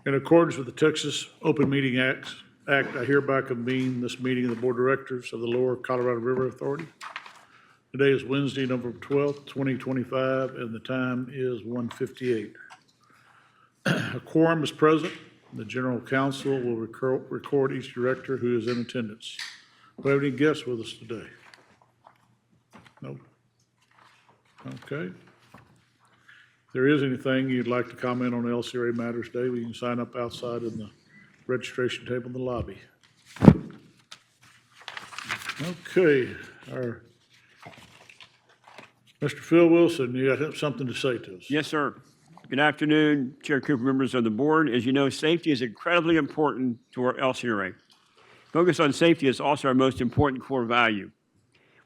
In accordance with the Texas Open Meeting Act, I hereby convene this meeting of the Board of Directors of the Lower Colorado River Authority. Today is Wednesday, November 12th, 2025, and the time is 1:58. A quorum is present. The General Counsel will record each director who is in attendance. Do we have any guests with us today? No? Okay. If there is anything you'd like to comment on LCRA matters today, you can sign up outside in the registration table in the lobby. Okay, Mr. Phil Wilson, you got something to say to us? Yes, sir. Good afternoon, Chair Cooper, members of the board. As you know, safety is incredibly important to our LCRA. Focus on safety is also our most important core value.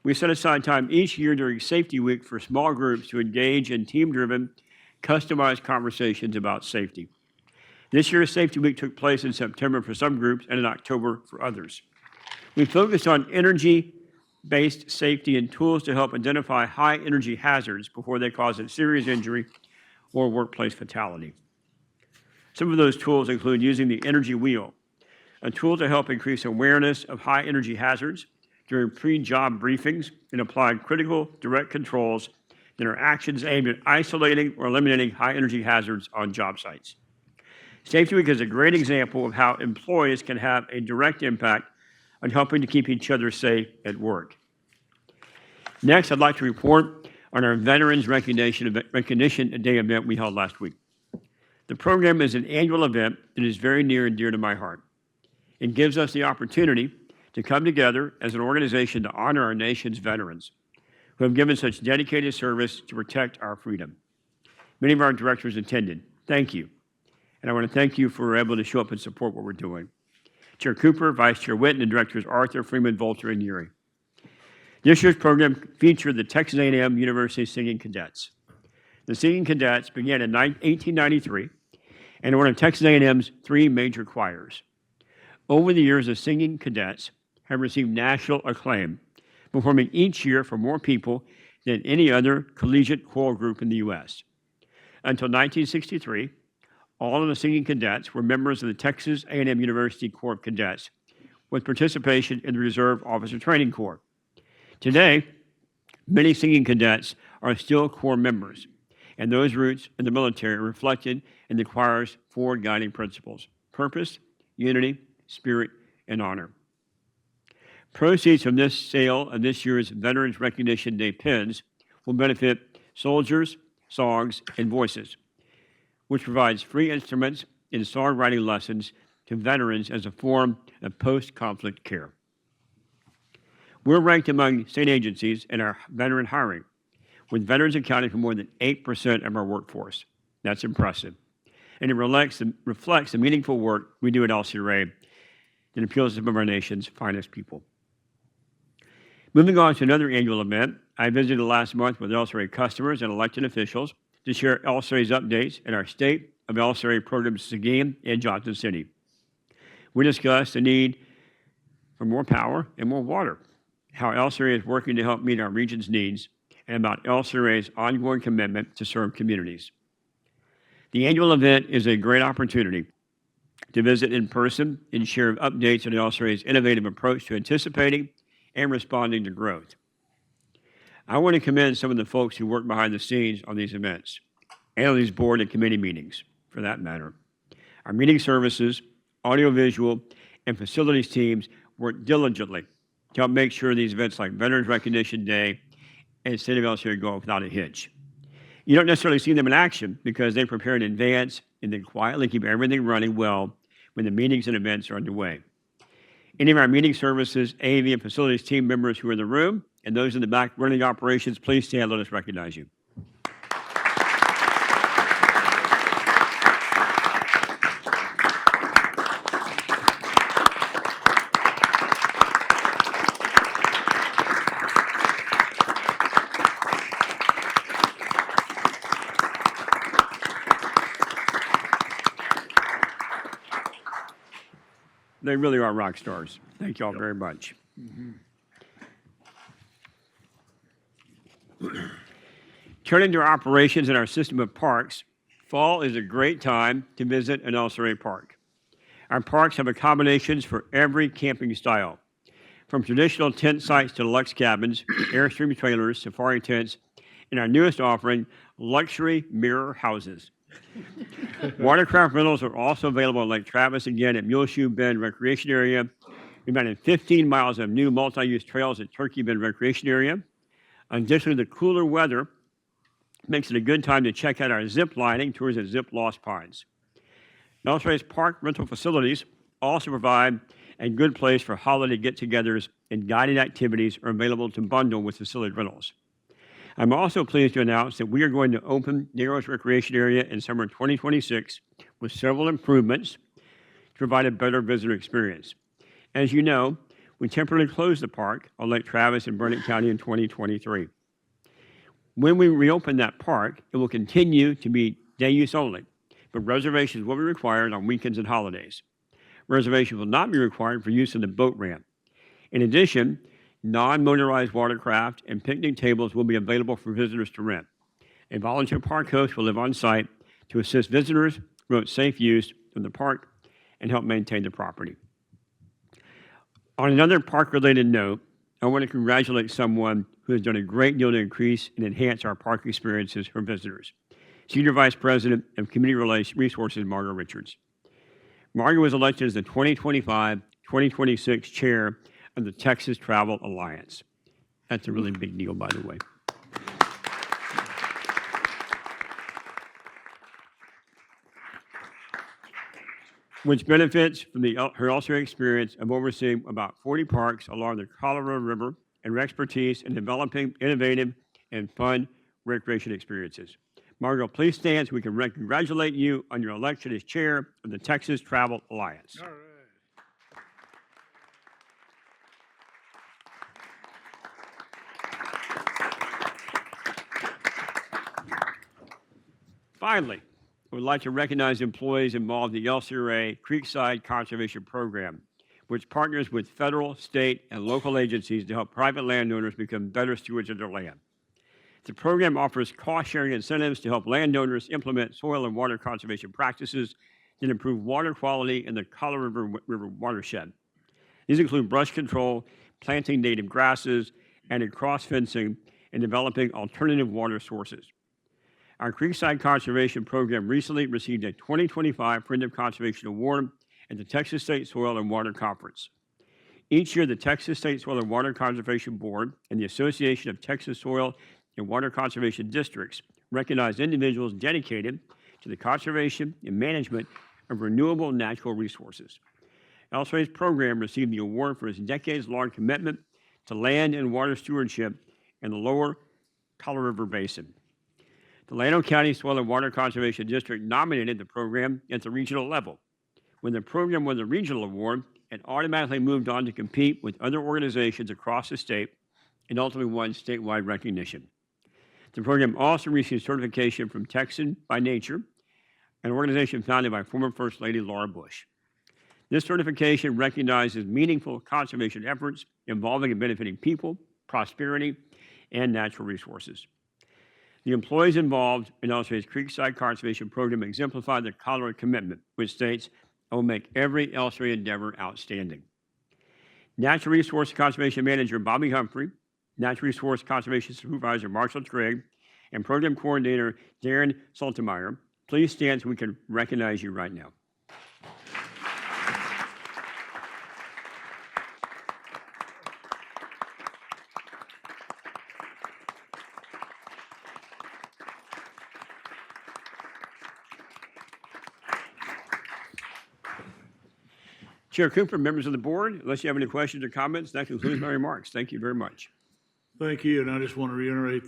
We set aside time each year during Safety Week for small groups to engage in team-driven, customized conversations about safety. This year's Safety Week took place in September for some groups and in October for others. We focused on energy-based safety and tools to help identify high-energy hazards before they cause a serious injury or workplace fatality. Some of those tools include using the energy wheel, a tool to help increase awareness of high-energy hazards during pre-job briefings and applying critical direct controls that are actions aimed at isolating or eliminating high-energy hazards on job sites. Safety Week is a great example of how employees can have a direct impact on helping to keep each other safe at work. Next, I'd like to report on our Veterans Recognition Day event we held last week. The program is an annual event that is very near and dear to my heart. It gives us the opportunity to come together as an organization to honor our nation's veterans who have given such dedicated service to protect our freedom. Many of our directors attended. Thank you. And I want to thank you for able to show up and support what we're doing. Chair Cooper, Vice Chair Whitten, and Directors Arthur, Freeman, Volter, and Urey. This year's program featured the Texas A&M University Singing Cadets. The Singing Cadets began in 1893 and are one of Texas A&M's three major choirs. Over the years, the Singing Cadets have received national acclaim, performing each year for more people than any other collegiate choral group in the U.S. Until 1963, all of the Singing Cadets were members of the Texas A&M University Corps of Cadets, with participation in the Reserve Officer Training Corps. Today, many Singing Cadets are still Corps members, and those roots in the military are reflected in the choir's four guiding principles: purpose, unity, spirit, and honor. Proceeds from this sale of this year's Veterans Recognition Day pins will benefit Soldiers, Songs, and Voices, which provides free instruments and songwriting lessons to veterans as a form of post-conflict care. We're ranked among state agencies in our veteran hiring, with veterans accounting for more than 8% of our workforce. That's impressive. And it reflects the meaningful work we do at LCRA that appeals to some of our nation's finest people. Moving on to another annual event, I visited last month with LCRA customers and elected officials to share LCRA's updates in our state of LCRA programs Seguin and Johnson City. We discussed the need for more power and more water, how LCRA is working to help meet our region's needs, and about LCRA's ongoing commitment to serve communities. The annual event is a great opportunity to visit in person and share updates on LCRA's innovative approach to anticipating and responding to growth. I want to commend some of the folks who work behind the scenes on these events, and on these board and committee meetings, for that matter. Our meeting services, audiovisual, and facilities teams work diligently to help make sure these events like Veterans Recognition Day and State of LCRA go without a hitch. You don't necessarily see them in action because they prepare in advance and then quietly keep everything running well when the meetings and events are underway. Any of our meeting services, AV, and facilities team members who are in the room and those in the back running operations, please stand. Let us recognize you. They really are rock stars. Thank you all very much. Turning to our operations and our system of parks, Fall is a great time to visit an LCRA park. Our parks have accommodations for every camping style, from traditional tent sites to deluxe cabins, Airstream trailers, safari tents, and our newest offering, luxury mirror houses. Watercraft rentals are also available on Lake Travis, again at Muleshoe Bend Recreation Area. We've added 15 miles of new multi-use trails at Turkey Bend Recreation Area. Additionally, the cooler weather makes it a good time to check out our zip lining tours at Zip Lost Pines. LCRA's park rental facilities also provide a good place for holiday get-togethers, and guided activities are available to bundle with facility rentals. I'm also pleased to announce that we are going to open Narrows Recreation Area in summer 2026 with several improvements to provide a better visitor experience. As you know, we temporarily closed the park on Lake Travis in Burnett County in 2023. When we reopen that park, it will continue to be day use only, but reservations will be required on weekends and holidays. Reservations will not be required for use of the boat ramp. In addition, non-motorized watercraft and picnic tables will be available for visitors to rent. A volunteer park host will live on site to assist visitors, promote safe use of the park, and help maintain the property. On another park-related note, I want to congratulate someone who has done a great deal to increase and enhance our park experiences for visitors. Senior Vice President of Community Resources, Margo Richards. Margo was elected as the 2025-2026 chair of the Texas Travel Alliance. That's a really big deal, by the way. Which benefits from her LCRA experience of overseeing about 40 parks along the Colorado River and her expertise in developing innovative and fun recreation experiences. Margo, please stand so we can congratulate you on your election as chair of the Texas Travel Alliance. All right. Finally, I would like to recognize employees involved in the LCRA Creekside Conservation Program, which partners with federal, state, and local agencies to help private landowners become better stewards of their land. The program offers cost-sharing incentives to help landowners implement soil and water conservation practices that improve water quality in the Colorado River watershed. These include brush control, planting native grasses, and cross-fencing, and developing alternative water sources. Our Creekside Conservation Program recently received a 2025 Friend of Conservation Award at the Texas State Soil and Water Conference. Each year, the Texas State Soil and Water Conservation Board and the Association of Texas Soil and Water Conservation Districts recognize individuals dedicated to the conservation and management of renewable natural resources. LCRA's program received the award for its decades-long commitment to land and water stewardship in the lower Colorado River Basin. The Llano County Soil and Water Conservation District nominated the program at the regional level. When the program won the regional award, it automatically moved on to compete with other organizations across the state and ultimately won statewide recognition. The program also received certification from Texan by Nature, an organization founded by former First Lady Laura Bush. This certification recognizes meaningful conservation efforts involving and benefiting people, prosperity, and natural resources. The employees involved in LCRA's Creekside Conservation Program exemplify the Colorado commitment, which states, "I will make every LCRA endeavor outstanding." Natural Resource Conservation Manager Bobby Humphrey, Natural Resource Conservation Supervisor Marshall Trigg, and Program Coordinator Darren Saltemeyer, please stand so we can recognize you right now. Chair Cooper, members of the board, unless you have any questions or comments, that concludes my remarks. Thank you very much. Thank you, and I just want to reiterate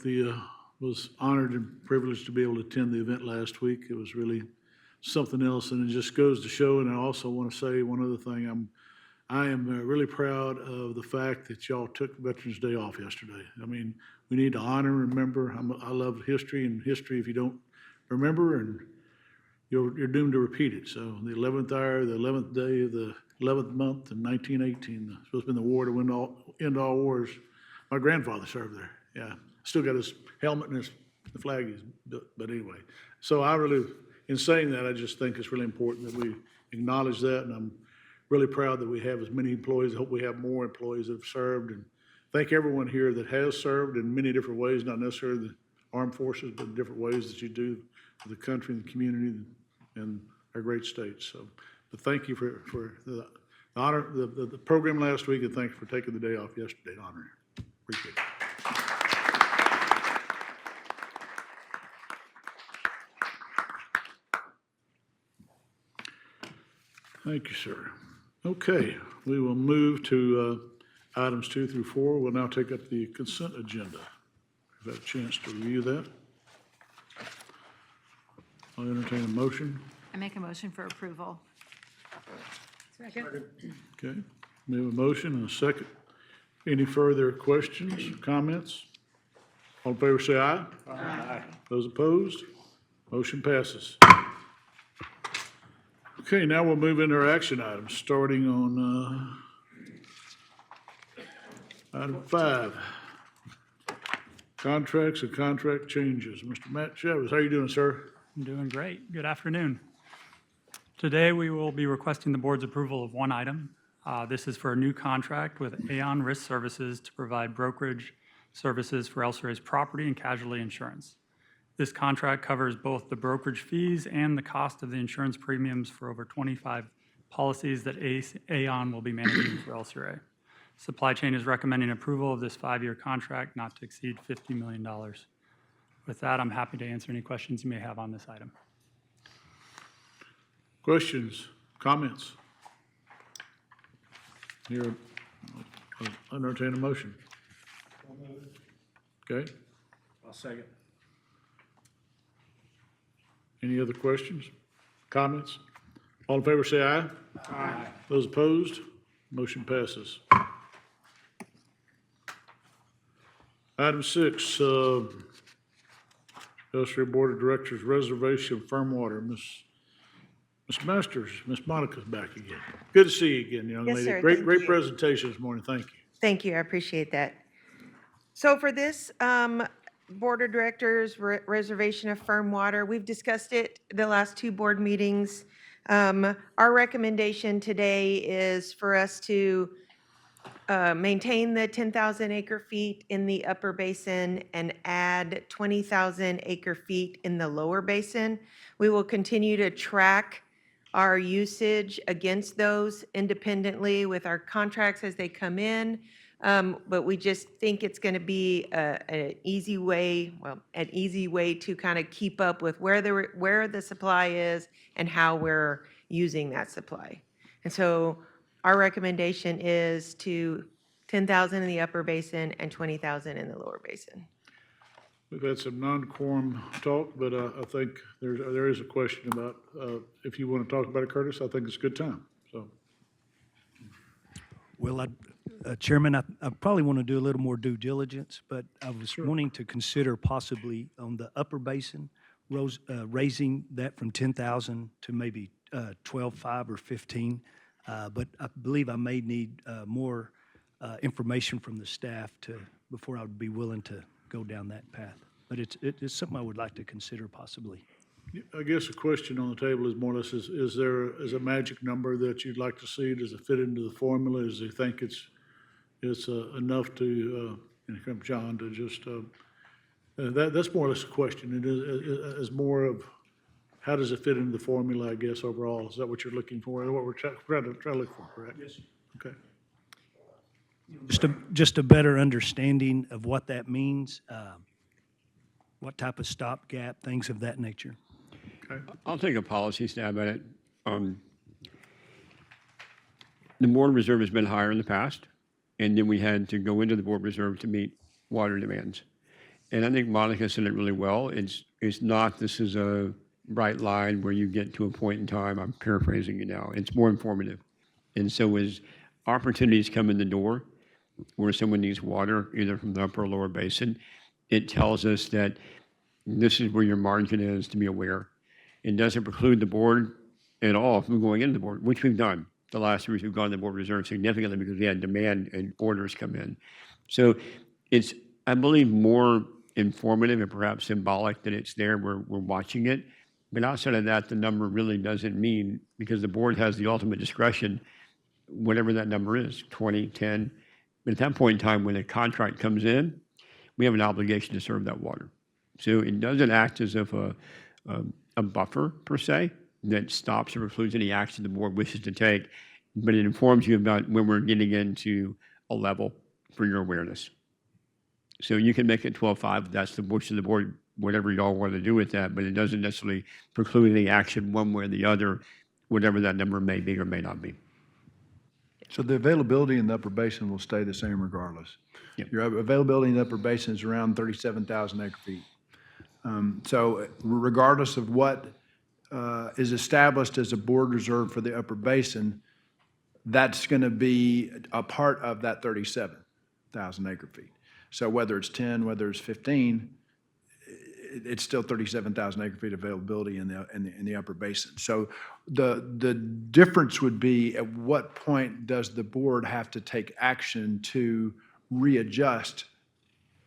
was honored and privileged to be able to attend the event last week. It was really something else, and it just goes to show, and I also want to say one other thing. I am really proud of the fact that y'all took Veterans Day off yesterday. I mean, we need to honor and remember. I love history, and history, if you don't remember, and you're doomed to repeat it. So the 11th hour, the 11th day of the 11th month in 1918, supposed to be the war to end all wars. My grandfather served there. Yeah, still got his helmet and the flag. But anyway, so I really in saying that, I just think it's really important that we acknowledge that, and I'm really proud that we have as many employees. I hope we have more employees that have served, and thank everyone here that has served in many different ways, not necessarily the armed forces, but in different ways that you do for the country and the community and our great state. So, but thank you for the honor, the program last week, and thanks for taking the day off yesterday to honor you. Appreciate it. Thank you, sir. Okay, we will move to items 2 through 4. We'll now take up the consent agenda. We've had a chance to review that. I'll entertain a motion. I make a motion for approval. Second. Okay, we have a motion and a second. Any further questions, comments? All in favor, say aye. Aye. Those opposed? Motion passes. Okay, now we'll move into our action items, starting on item 5. Contracts and contract changes. Mr. Matt Chavez, how are you doing, sir? I'm doing great. Good afternoon. Today, we will be requesting the board's approval of one item. This is for a new contract with Aon Risk Services to provide brokerage services for LCRA's property and casualty insurance. This contract covers both the brokerage fees and the cost of the insurance premiums for over 25 policies that Aon will be managing for LCRA. Supply Chain is recommending approval of this 5-year contract not to exceed $50 million. With that, I'm happy to answer any questions you may have on this item. Questions, comments? Here, I'll entertain a motion. Okay, I'll second. any other questions, comments? All in favor, say aye. Aye. Those opposed? Motion passes. Item 6, LCRA Board of Directors Reservation of Firm Water. Ms. Masters, Ms. Monica's back again. Good to see you again, young Yes, lady. sir. Great Thank you. presentation this morning. Thank you. Thank you, I appreciate that. So for this Board of Directors reservation of firm water, we've discussed it the last 2 board meetings. Our recommendation today is for us to maintain the 10,000 acre feet in the upper basin and add 20,000 acre feet in the lower basin. We will continue to track our usage against those independently with our contracts as they come in. But we just think it's going to be an easy way to kind of keep up with where the supply is and how we're using that supply. And so our recommendation is to 10,000 in the upper basin and 20,000 in the lower basin. We've had some non-quorum talk, but I think there is a question about if you want to talk about it, Curtis. I think it's a good time. So, Well, Chairman, I probably want to do a little more due diligence, but I was wanting to consider possibly on the upper basin, raising that from 10,000 to maybe 12.5 or 15. But I believe I may need more information from the staff before I would be willing to go down that path. But it's something I would like to consider possibly. I guess the question on the table is more or less, is there a magic number that you'd like to see? Does it fit into the formula? Does he think it's enough to, and here comes John, to just, that's more or less a question. It is more of, how does it fit into the formula, I guess, overall? Is that what you're looking for, or what we're trying to look for, correct? Yes. Okay. Just a better understanding of what that means, what type of stopgap, things of that nature. Okay. I'll take a policy stab at it. The board reserve has been higher in the past, and then we had to go into the board reserve to meet water demands. And I think Monica said it really well. It's not, this is a bright line where you get to a point in time, I'm paraphrasing you now, it's more informative. And so as opportunities come in the door where someone needs water, either from the upper or lower basin, it tells us that this is where your margin is to be aware. It doesn't preclude the board at all from going into the board, which we've done. The last years we've gone to the board reserve significantly because we had demand and orders come in. So it's, I believe, more informative and perhaps symbolic that it's there. We're watching it. But outside of that, the number really doesn't mean, because the board has the ultimate discretion, whatever that number is, 20, 10. But at that point in time, when a contract comes in, we have an obligation to serve that water. So it doesn't act as if a buffer per se that stops or precludes any action the board wishes to take, but it informs you about when we're getting into a level for your awareness. So you can make it 12.5, that's the wish of the board, whatever y'all want to do with that, but it doesn't necessarily preclude any action one way or the other, whatever that number may be or may not be. So the availability in the upper basin will stay the same regardless. Yep. Your availability in the upper basin is around 37,000 acre feet. So regardless of what is established as a board reserve for the upper basin, that's going to be a part of that 37,000 acre feet. So whether it's 10, whether it's 15, it's still 37,000 acre feet availability in the upper basin. So the difference would be, at what point does the board have to take action to readjust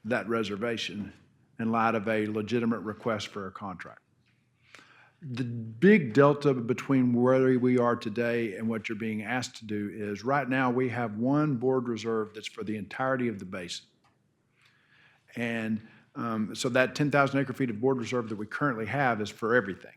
that reservation in light of a legitimate request for a contract? The big delta between where we are today and what you're being asked to do is, right now we have one board reserve that's for the entirety of the basin. And so that 10,000 acre feet of board reserve that we currently have is for everything.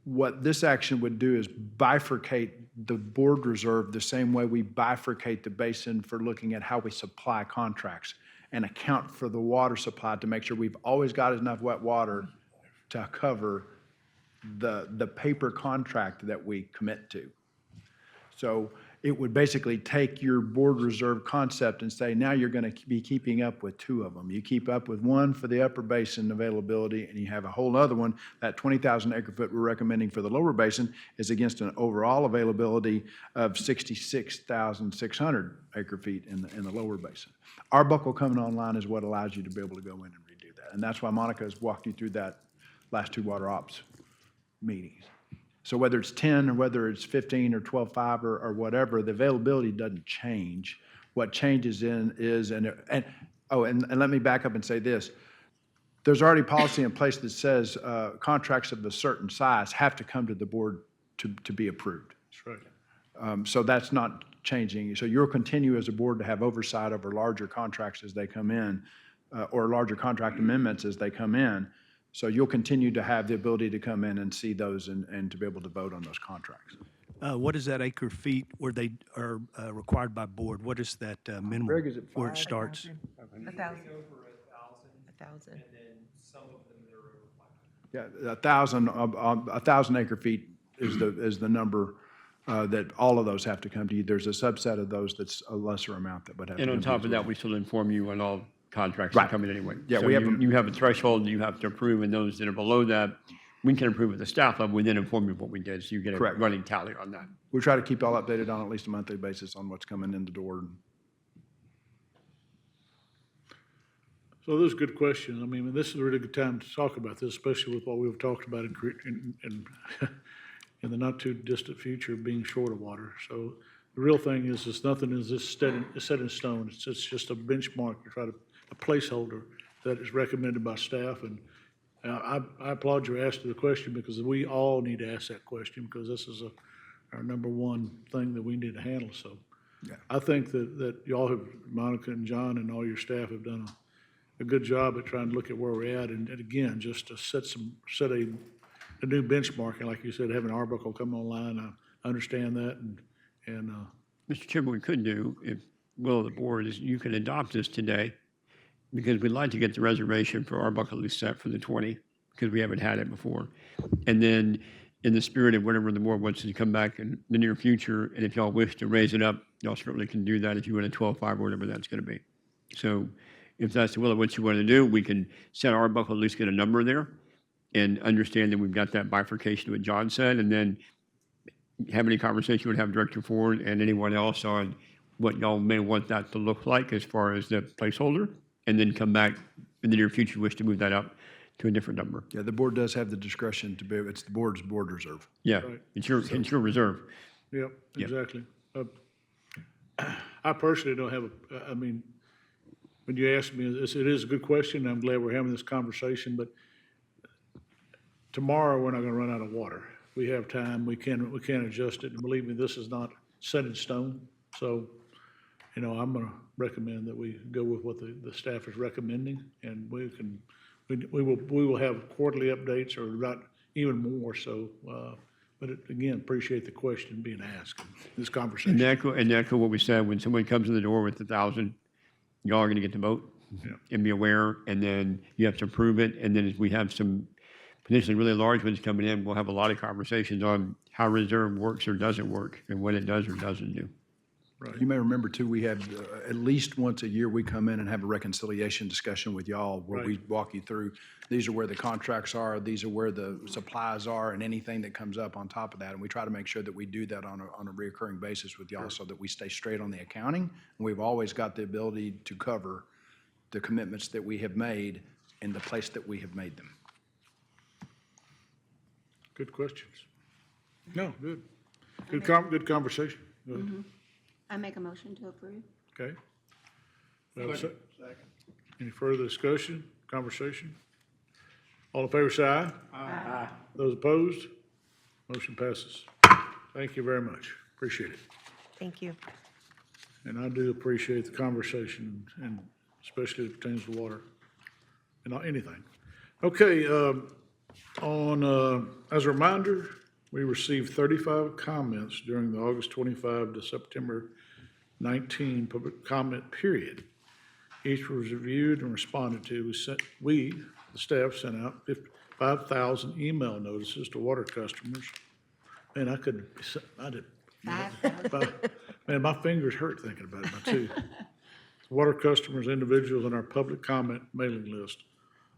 What this action would do is bifurcate the board reserve the same way we bifurcate the basin for looking at how we supply contracts, and account for the water supply to make sure we've always got enough wet water to cover the paper contract that we commit to. So it would basically take your board reserve concept and say, now you're going to be keeping up with two of them. You keep up with one for the upper basin availability, and you have a whole other one. That 20,000 acre foot we're recommending for the lower basin is against an overall availability of 66,600 acre feet in the lower basin. Arbuckle coming online is what allows you to be able to go in and redo that. And that's why Monica has walked you through that last two water ops meetings. So whether it's 10 or whether it's 15 or 12.5 or whatever, the availability doesn't change. What changes is, and let me back up and say this. There's already policy in place that says contracts of a certain size have to come to the board to be approved. That's right. So that's not changing. So you'll continue as a board to have oversight over larger contracts as they come in, or larger contract amendments as they come in. So you'll continue to have the ability to come in and see those and to be able to vote on those contracts. What is that acre feet where they are required by board? What is that minimum? Greg, is it where it 5? starts? 1,000. 1,000. Yeah, 1,000 acre feet is the number that all of those have to come to you. There's a subset of those that's a lesser amount that would have to And come on to you top as of well. that, we still inform you on all contracts Right. that come in anyway. Yeah, So we have you have a threshold you have to approve, and those that are below that, we can approve at the staff level. We then inform you of what we did, so you get a Correct. running tally on that. We try to keep y'all updated on at least a monthly basis on what's coming in the door. So those are good questions. I mean, this is a really good time to talk about this, especially with what we've talked about in in the not too distant future being short of water. So the real thing is nothing is just set in stone. It's just a benchmark to try to, a placeholder that is recommended by staff. And I applaud you asking the question, because we all need to ask that question, because this is our number one thing that we need to handle. So Yeah. I think that y'all have, Monica and John and all your staff have done a good job at trying to look at where we're at, and again, just to set a new benchmark, and like you said, having Arbuckle come online, I understand that, and Mr. Chairman, what we could do, if will of the board, is you can adopt this today, because we'd like to get the reservation for Arbuckle at least set for the 20, because we haven't had it before. And then, in the spirit of whatever the board wants to come back in the near future, and if y'all wish to raise it up, y'all certainly can do that if you want a 12.5 or whatever that's going to be. So if that's the will of what you want to do, we can set Arbuckle, at least get a number there, and understand that we've got that bifurcation, what John said, and then have any conversation with Director Ford and anyone else on what y'all may want that to look like as far as the placeholder, and then come back in the near future, wish to move that up to a different number. Yeah, the board does have the discretion to be, it's the board's board reserve. Yeah, Right. it's your reserve. yep, Yep. exactly. I personally don't have I mean, when you asked me, it is a good question, and I'm glad we're having this conversation, but tomorrow, we're not gonna run out of water. We have time, we can adjust it, and believe me, this is not set in stone. So, you know, I'm gonna recommend that we go with what the staff is recommending, and we will have quarterly updates, or not even more, so, but again, appreciate the question being asked, in this conversation. And echo what we said, when someone comes in the door with 1,000, y'all are gonna get the vote Yeah. and be aware, and then you have to approve it, and then as we have some potentially really large ones coming in, we'll have a lot of conversations on how reserve works or doesn't work, and what it does or doesn't do. You may remember too, we have, at least once a year, we come in and have a reconciliation discussion with y'all where we walk you through, these are where the contracts are, these are where the supplies are, and anything that comes up on top of that. And we try to make sure that we do that on a reoccurring basis with y'all so that we stay straight on the accounting. And we've always got the ability to cover the commitments that we have made in the place that we have made them. Good questions. No, good. Good conversation. Good. I make a motion to approve. Okay. We have a Second. Any further discussion, conversation? All in favor, say aye. Aye. Those opposed? Motion passes. Thank you very much. Appreciate it. Thank you. And I do appreciate the conversation, and especially as it pertains to water and not anything. Okay, as a reminder, we received 35 comments during the August 25 to September 19 public comment period. Each was reviewed and responded to. The staff, sent out 5,000 email notices to water customers. Man, man, my fingers hurt thinking about it, too. Water customers, individuals on our public comment mailing list.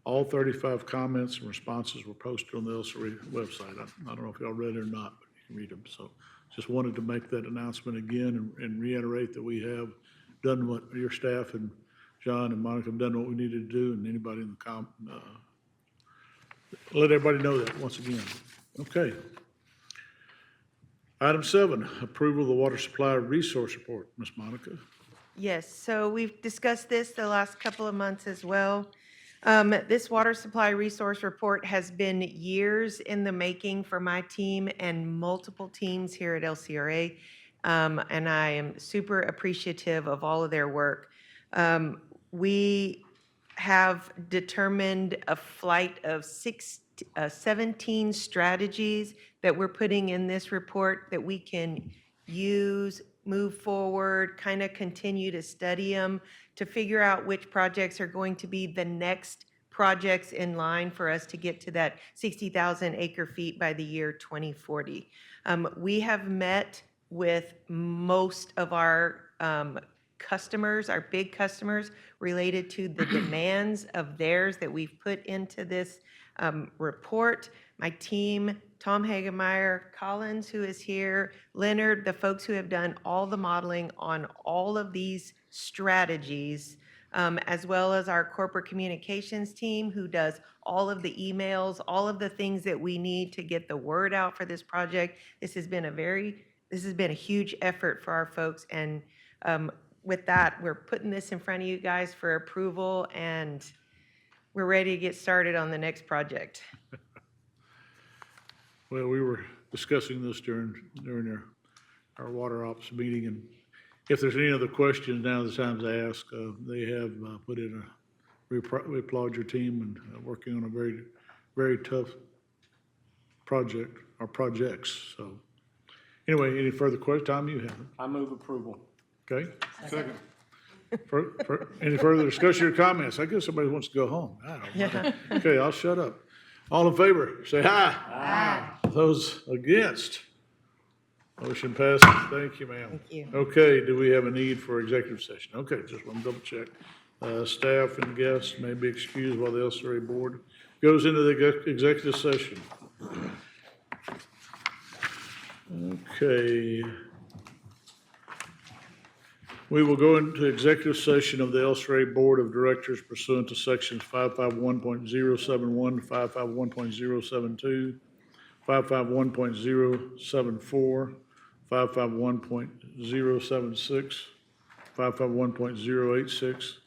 All 35 comments and responses were posted on the LCRA website. I don't know if y'all read it or not, but you can read them. So just wanted to make that announcement again and reiterate that we have done what your staff and John and Monica have done what we needed to do, and anybody in the let everybody know that once again. Okay. Item 7, approval of the water supply resource report. Ms. Monica? Yes, so we've discussed this the last couple of months as well. This water supply resource report has been years in the making for my team and multiple teams here at LCRA, and I am super appreciative of all of their work. We have determined a flight of 17 strategies that we're putting in this report that we can use, move forward, kind of continue to study them to figure out which projects are going to be the next projects in line for us to get to that 60,000 acre feet by the year 2040. We have met with most of our customers, our big customers, related to the demands of theirs that we've put into this report. My team, Tom Hagemeyer, Collins, who is here, Leonard, the folks who have done all the modeling on all of these strategies, as well as our corporate communications team, who does all of the emails, all of the things that we need to get the word out for this project. This has been a huge effort for our folks, and with that, we're putting this in front of you guys for approval, and we're ready to get started on the next project. Well, we were discussing this during our water ops meeting, and if there's any other questions, now the time to ask. They have put in we applaud your team and working on a very, very tough project or projects. So anyway, any further questions? Tom, you have it. I move approval. Okay? Second. Any further discussion or comments? I guess somebody wants to go home. I don't know. Okay, I'll shut up. All in favor, say aye. Aye. Those against? Motion passes. Thank you, ma'am. Thank you. Okay, do we have a need for executive session? Okay, just want to double check. Staff and guests may be excused while the LCRA Board goes into the executive session. Okay. We will go into executive session of the LCRA Board of Directors pursuant to sections 551.071, 551.072, 551.074, 551.076, 551.086,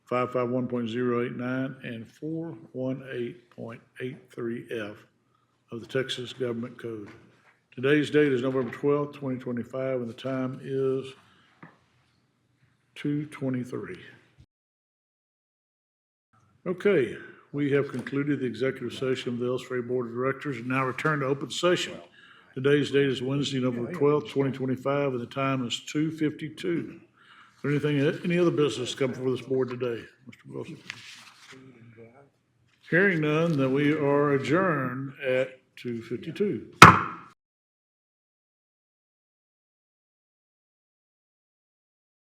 551.089, and 418.83F of the Texas Government Code. Today's date is November 12th, 2025, and the time is 2:23. Okay, we have concluded the executive session of the LCRA Board of Directors and now return to open session. Today's date is Wednesday, November 12th, 2025, and the time is 2:52. Is there any other business come before this board today, Mr. Wilson? Hearing none, then we are adjourned at 2:52.